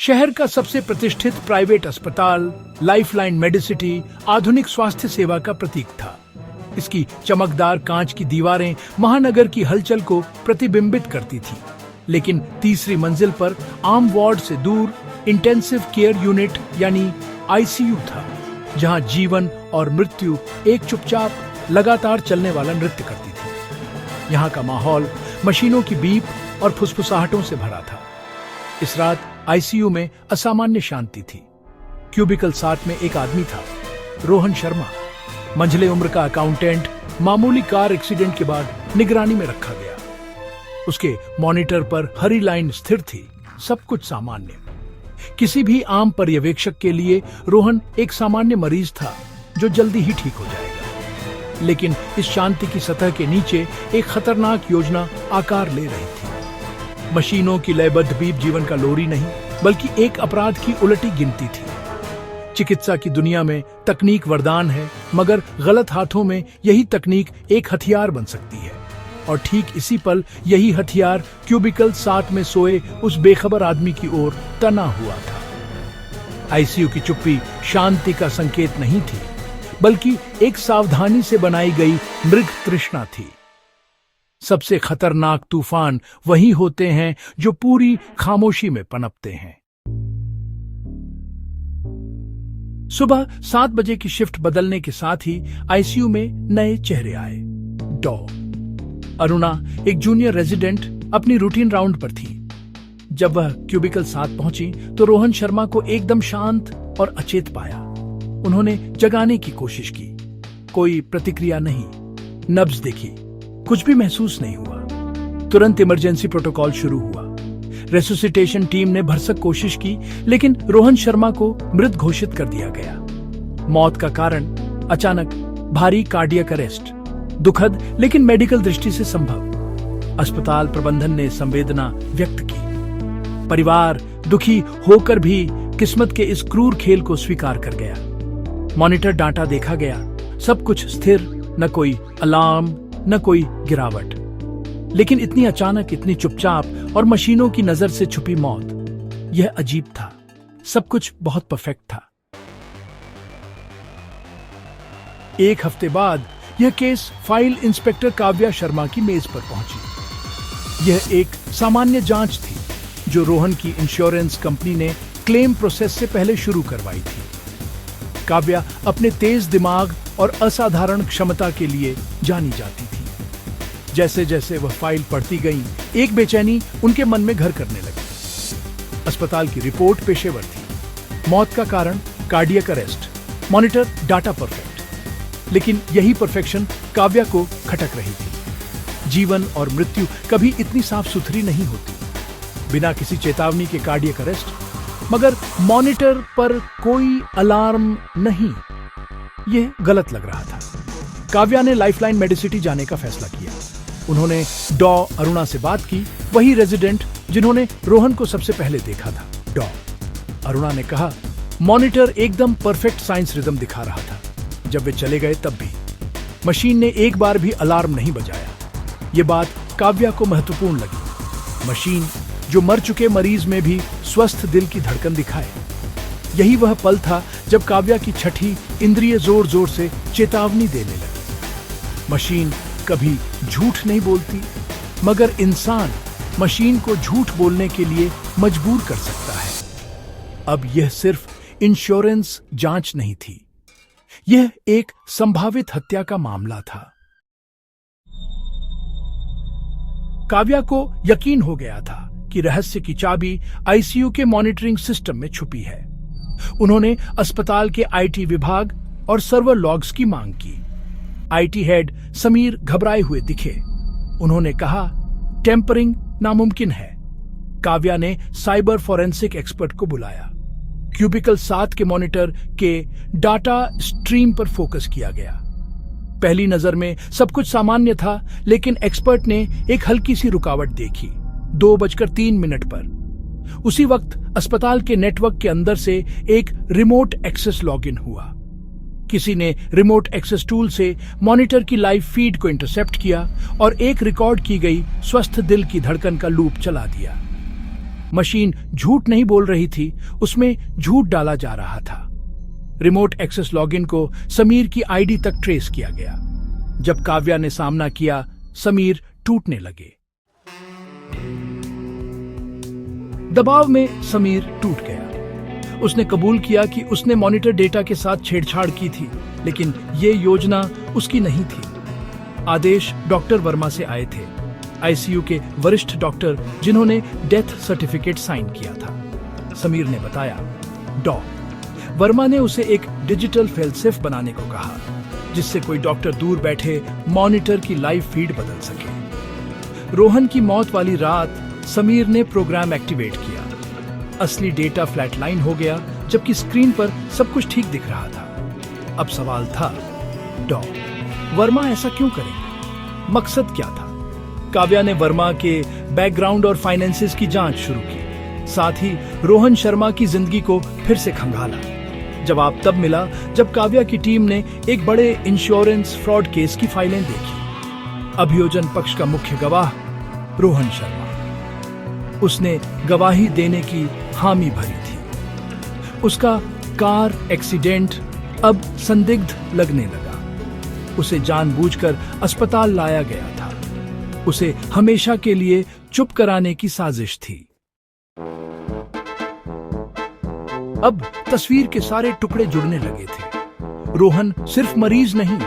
शहर का सबसे प्रतिष्ठित प्राइवेट अस्पताल लाइफलाइन मेडिसिटी आधुनिक स्वास्थ्य सेवा का प्रतीक था। इसकी चमकदार कांच की दीवारें महानगर की हलचल को प्रतिबिंबित करती थी, लेकिन तीसरी मंजिल पर आम वार्ड से दूर इंटेंसिव केयर यूनिट यानी आईसीयू था, जहां जीवन और मृत्यु एक चुपचाप लगातार चलने वाला नृत्य करती थी। यहाँ का माहौल मशीनों की बीप और फुसफुसाहटों से भरा था। इस रात आईसीयू में असामान्य शांति थी। क्यूबिकल 7 में एक आदमी था, रोहन शर्मा, मंझले उम्र का अकाउंटेंट, मामूली कार एक्सीडेंट के बाद निगरानी में रखा गया। उसके मॉनिटर पर हरी लाइन स्थिर थी, सब कुछ सामान्य। किसी भी आम पर्यवेक्षक के लिए रोहन एक सामान्य मरीज था जो जल्दी ही ठीक हो जाएगा, लेकिन इस शांति की सतह के नीचे एक खतरनाक योजना आकार ले रही थी। मशीनों की लयबद्ध बीप जीवन का लोरी नहीं, बल्कि एक अपराध की उलटी गिनती थी। चिकित्सा की दुनिया में तकनीक वरदान है, मगर गलत हाथों में यही तकनीक एक हथियार बन सकती है। और ठीक इसी पल यही हथियार क्यूबिकल 7 में सोए उस बेखबर आदमी की ओर तना हुआ था। आईसीयू की चुप्पी शांति का संकेत नहीं थी, बल्कि एक सावधानी से बनाई गई मृग तृष्णा थी। सबसे खतरनाक तूफान वही होते हैं जो पूरी खामोशी में पनपते हैं। सुबह 7 बजे की शिफ्ट बदलने के साथ ही आईसीयू में नए चेहरे आए। डॉ अरुणा, एक जूनियर रेजिडेंट, अपनी रूटीन राउंड पर थी। जब वह क्यूबिकल 7 पहुंची तो रोहन शर्मा को एकदम शांत और अचेत पाया। उन्होंने जगाने की कोशिश की, कोई प्रतिक्रिया नहीं। नब्ज देखी, कुछ भी महसूस नहीं हुआ। तुरंत इमरजेंसी प्रोटोकॉल शुरू हुआ। रेसुसिटेशन टीम ने भरसक कोशिश की, लेकिन रोहन शर्मा को मृत घोषित कर दिया गया। मौत का कारण अचानक भारी कार्डियक अरेस्ट, दुखद लेकिन मेडिकल दृष्टि से संभव। अस्पताल प्रबंधन ने संवेदना व्यक्त की। परिवार दुखी होकर भी किस्मत के इस क्रूर खेल को स्वीकार कर गया। मॉनिटर डाटा देखा गया, सब कुछ स्थिर, न कोई अलार्म न कोई गिरावट। लेकिन इतनी अचानक, इतनी चुपचाप और मशीनों की नजर से छुपी मौत, यह अजीब था। सब कुछ बहुत परफेक्ट था। एक हफ्ते बाद यह case file inspector Kavya Sharma की मेज पर पहुंची। यह एक सामान्य जांच थी जो रोहन की इंश्योरेंस कंपनी ने क्लेम प्रोसेस से पहले शुरू करवाई थी। काव्या अपने तेज दिमाग और असाधारण क्षमता के लिए जानी जाती थी। जैसे जैसे वह फाइल पढ़ती गई, एक बेचैनी उनके मन में घर करने लगी। अस्पताल की रिपोर्ट पेशेवर थी। मौत का कारण cardiac arrest, monitor data perfect. लेकिन यही परफेक्शन काव्या को खटक रही थी। जीवन और मृत्यु कभी इतनी साफ सुथरी नहीं होती। बिना किसी चेतावनी के कार्डियक अरेस्ट, मगर मॉनिटर पर कोई अलार्म नहीं। यह गलत लग रहा था। काव्या ने लाइफलाइन मेडिसिटी जाने का फैसला किया। उन्होंने डॉ अरुणा से बात की, वही रेजिडेंट जिन्होंने रोहन को सबसे पहले देखा था। डॉ अरुणा ने कहा, मॉनिटर एकदम परफेक्ट साइंस रिदम दिखा रहा था। जब वे चले गए तब भी मशीन ने एक बार भी अलार्म नहीं बजाया। ये बात काव्या को महत्वपूर्ण लगी। मशीन जो मर चुके मरीज में भी स्वस्थ दिल की धड़कन दिखाए। यही वह पल था जब काव्या की छठी इंद्रिय जोर जोर से चेतावनी देने लगी। मशीन कभी झूठ नहीं बोलती, मगर इंसान मशीन को झूठ बोलने के लिए मजबूर कर सकता है। अब यह सिर्फ इंश्योरेंस जांच नहीं थी, यह एक संभावित हत्या का मामला था। काव्या को यकीन हो गया था कि रहस्य की चाबी आईसीयू के मॉनिटरिंग सिस्टम में छुपी है। उन्होंने अस्पताल के आईटी विभाग और सर्वर लॉग्स की मांग की। आईटी हेड समीर घबराए हुए दिखे। उन्होंने कहा, टेम्परिंग नामुमकिन है। काव्या ने साइबर फोरेंसिक एक्सपर्ट को बुलाया। क्यूबिकल 7 के मॉनिटर के डाटा स्ट्रीम पर फोकस किया गया। पहली नजर में सब कुछ सामान्य था, लेकिन एक्सपर्ट ने एक हल्की सी रुकावट देखी। 2:03 पर उसी वक्त अस्पताल के नेटवर्क के अंदर से एक रिमोट एक्सेस लॉगिन हुआ। किसी ने रिमोट एक्सेस टूल से मॉनिटर की लाइव फीड को इंटरसेप्ट किया और एक रिकॉर्ड की गई स्वस्थ दिल की धड़कन का लूप चला दिया। मशीन झूठ नहीं बोल रही थी, उसमें झूठ डाला जा रहा था। रिमोट एक्सेस लॉगिन को समीर की आईडी तक ट्रेस किया गया। जब काव्या ने सामना किया, समीर टूटने लगे। दबाव में समीर टूट गया। उसने कबूल किया कि उसने मॉनिटर डेटा के साथ छेड़छाड़ की थी, लेकिन ये योजना उसकी नहीं थी। आदेश डॉक्टर वर्मा से आए थे, आईसीयू के वरिष्ठ डॉक्टर जिन्होंने डेथ सर्टिफिकेट साइन किया था। समीर ने बताया, वर्मा ने उसे एक डिजिटल फेलसेफ बनाने को कहा, जिससे कोई डॉक्टर दूर बैठे मॉनिटर की लाइव फीड बदल सके। रोहन की मौत वाली रात समीर ने प्रोग्राम एक्टिवेट किया। असली डेटा फ्लैटलाइन हो गया, जबकि स्क्रीन पर सब कुछ ठीक दिख रहा था। अब सवाल था, वर्मा ऐसा क्यों करेंगे? मकसद क्या था? काव्या ने वर्मा के बैकग्राउंड और फाइनेंसेस की जांच शुरू की, साथ ही रोहन शर्मा की जिंदगी को फिर से खंगाला। जवाब तब मिला जब काव्या की टीम ने एक बड़े इंश्योरेंस फ्रॉड केस की फाइलें देखी। अभियोजन पक्ष का मुख्य गवाह रोहन शर्मा, उसने गवाही देने की हामी भरी थी। उसका कार एक्सीडेंट अब संदिग्ध लगने लगा। उसे जानबूझकर अस्पताल लाया गया था। उसे हमेशा के लिए चुप कराने की साजिश थी। अब तस्वीर के सारे टुकड़े जुड़ने लगे थे। रोहन सिर्फ मरीज नहीं,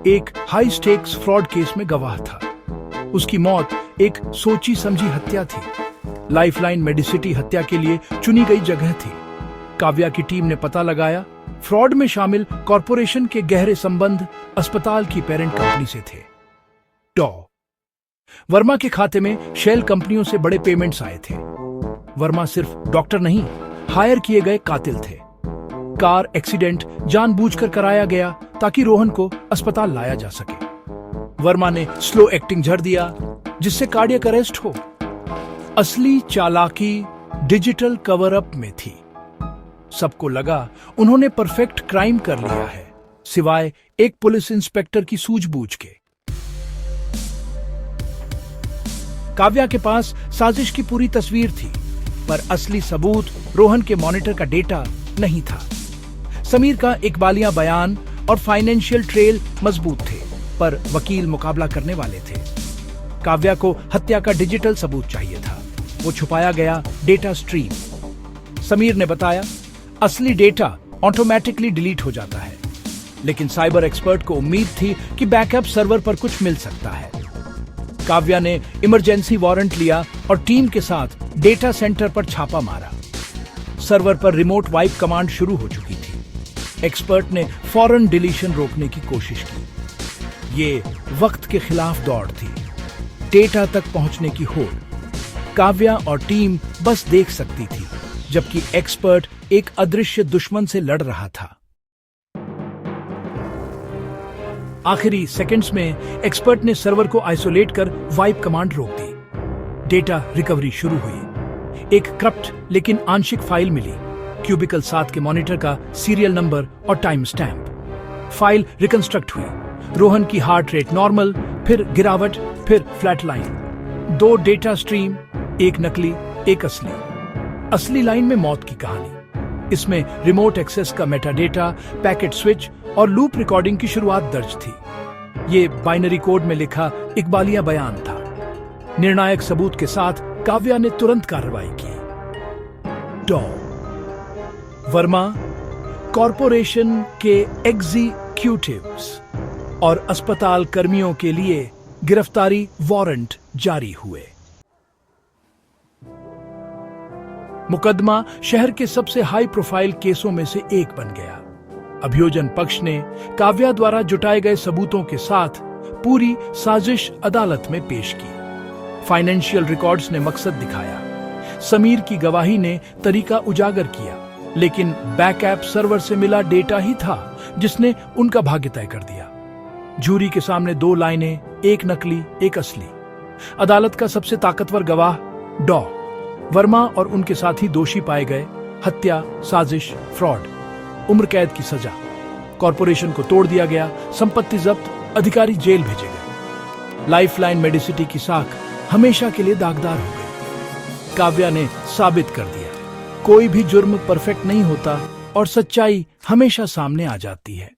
एक हाई स्टेक्स फ्रॉड केस में गवाह था। उसकी मौत एक सोची समझी हत्या थी। लाइफलाइन मेडिसिटी हत्या के लिए चुनी गई जगह थी। काव्या की टीम ने पता लगाया, फ्रॉड में शामिल कॉरपोरेशन के गहरे संबंध अस्पताल की पेरेंट कंपनी से थे। वर्मा के खाते में शेल कंपनियों से बड़े पेमेंट्स आए थे। वर्मा सिर्फ डॉक्टर नहीं, हायर किए गए कातिल थे। कार एक्सीडेंट जानबूझकर कराया गया ताकि रोहन को अस्पताल लाया जा सके। वर्मा ने स्लो एक्टिंग झड़ दिया, जिससे कार्डियक अरेस्ट हो। असली चालाकी डिजिटल कवर अप में थी। सबको लगा उन्होंने परफेक्ट क्राइम कर लिया है, सिवाय एक पुलिस इंस्पेक्टर की सूझबूझ के। काव्या के पास साजिश की पूरी तस्वीर थी, पर असली सबूत रोहन के मॉनिटर का डेटा नहीं था। समीर का इकबालिया बयान और फाइनेंशियल ट्रेल मजबूत थे, पर वकील मुकाबला करने वाले थे। काव्या को हत्या का डिजिटल सबूत चाहिए था। वो छुपाया गया डेटा स्ट्रीम। समीर ने बताया, असली डेटा ऑटोमेटिकली डिलीट हो जाता है, लेकिन साइबर एक्सपर्ट को उम्मीद थी कि बैकअप सर्वर पर कुछ मिल सकता है। काव्या ने इमरजेंसी वारंट लिया और टीम के साथ डेटा सेंटर पर छापा मारा। सर्वर पर रिमोट वाइप कमांड शुरू हो चुकी थी। एक्सपर्ट ने फौरन डिलीशन रोकने की कोशिश की। ये वक्त के खिलाफ दौड़ थी, डेटा तक पहुंचने की होड़। काव्या और टीम बस देख सकती थी, जबकि एक्सपर्ट एक अदृश्य दुश्मन से लड़ रहा था। आखिरी सेकंड्स में एक्सपर्ट ने सर्वर को आइसोलेट कर वाइप कमांड रोक दी। डेटा रिकवरी शुरू हुई। एक करप्ट लेकिन आंशिक फाइल मिली, क्यूबिकल 7 के मॉनिटर का सीरियल नंबर और टाइम स्टैम्प। फाइल रिकंस्ट्रक्ट हुई। रोहन की हार्ट रेट नॉर्मल, फिर गिरावट, फिर फ्लैट लाइन। 2 डेटा स्ट्रीम, एक नकली, एक असली। असली लाइन में मौत की कहानी। इसमें रिमोट एक्सेस का मेटाडेटा, पैकेट स्विच और लूप रिकॉर्डिंग की शुरुआत दर्ज थी। ये बाइनरी कोड में लिखा इकबालिया बयान था। निर्णायक सबूत के साथ काव्या ने तुरंत कार्रवाई की। वर्मा कॉरपोरेशन के एग्जीक्यूटिव्स और अस्पताल कर्मियों के लिए गिरफ्तारी वारंट जारी हुए। मुकदमा शहर के सबसे हाई प्रोफाइल केसों में से एक बन गया। अभियोजन पक्ष ने काव्या द्वारा जुटाए गए सबूतों के साथ पूरी साजिश अदालत में पेश की। फाइनेंशियल रिकॉर्ड्स ने मकसद दिखाया, समीर की गवाही ने तरीका उजागर किया, लेकिन बैकअप सर्वर से मिला डेटा ही था जिसने उनका भाग्य तय कर दिया। जूरी के सामने 2 लाइनें, एक नकली, एक असली। अदालत का सबसे ताकतवर गवाह वर्मा और उनके साथी दोषी पाए गए। हत्या, साजिश, फ्रॉड। उम्र कैद की सजा। कॉरपोरेशन को तोड़ दिया गया, संपत्ति जब्त, अधिकारी जेल भेजे गए। लाइफलाइन मेडिसिटी की साख हमेशा के लिए दागदार हो गई। काव्या ने साबित कर दिया। कोई भी जुर्म परफेक्ट नहीं होता और सच्चाई हमेशा सामने आ जाती है।